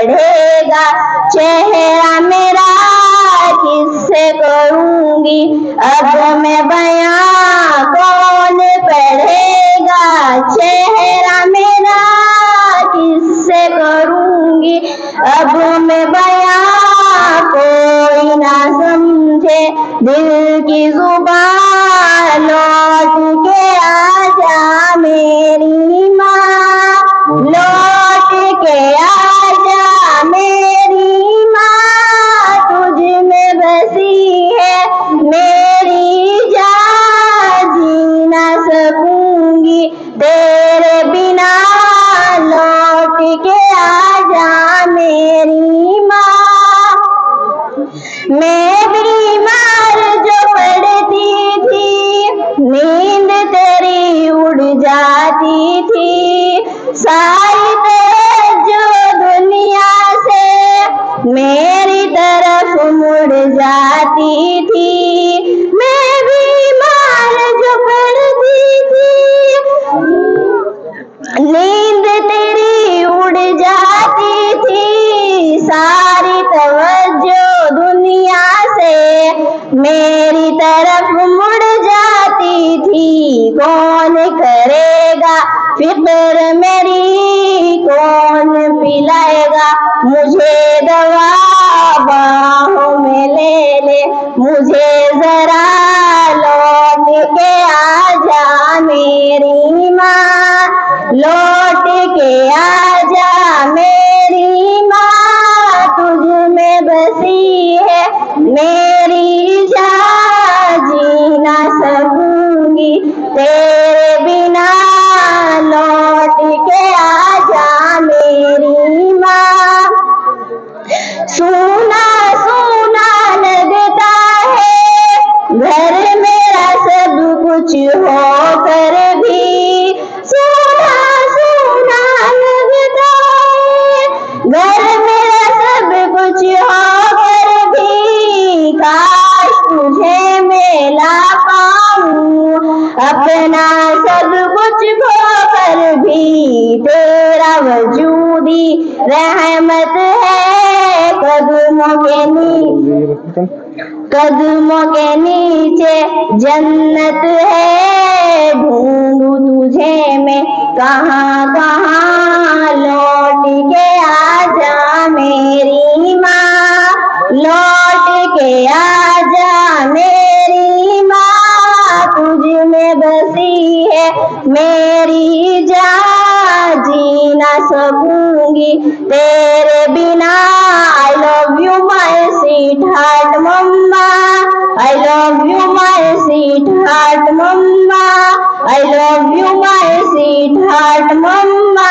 बढ़ेगा। चेहरा मेरा किससे करूंगी, अब मैं बयां कौन पढ़ेगा। चेहरा मेरा किससे करूंगी, अब मैं बयां कोई ना समझे दिल की जुबान। लौट के आजा मेरी माँ, लौट के आजा मेरी माँ, तुझ में बसी है मेरी जान। जी ना सकूंगी तेरे बिना, लौट के आजा मेरी माँ। मैं बीमार जो पड़ती थी, नींद तेरी उड़ जाती थी। सारी जो दुनिया से मेरी तरफ मुड़ जाती थी। मैं बीमार जो पड़ती थी, नींद तेरी उड़ जाती थी। सारी तवज्जो दुनिया से मेरी तरफ मुड़ जाती थी। कौन करेगा फिक्र मेरी, कौन पिलाएगा मुझे दवा। बाहों में ले ले मुझे जरा, लौट के आजा मेरी माँ, लौट के आजा मेरी माँ, तुझ में बसी है मेरी जान। जी ना सकूंगी तेरे बिना, लौट के आजा मेरी माँ। सूना सूना लगता है घर मेरा सब कुछ हो कर भी, सूना सूना लगता है घर मेरा सब कुछ हो कर भी। काश तुझे मैं ला पाऊं अपना सब कुछ खो कर भी। तेरा वजूदी रहमत है, कदमों के नीचे जन्नत है। ढूंढूं तुझे मैं कहाँ कहाँ, लौट के आजा मेरी माँ, लौट के आजा मेरी माँ, तुझ में बसी है मेरी जान। जी ना सकूंगी तेरे बिना। I love you my sweetheart mama, I love you my sweetheart mama, I love you my sweetheart mama।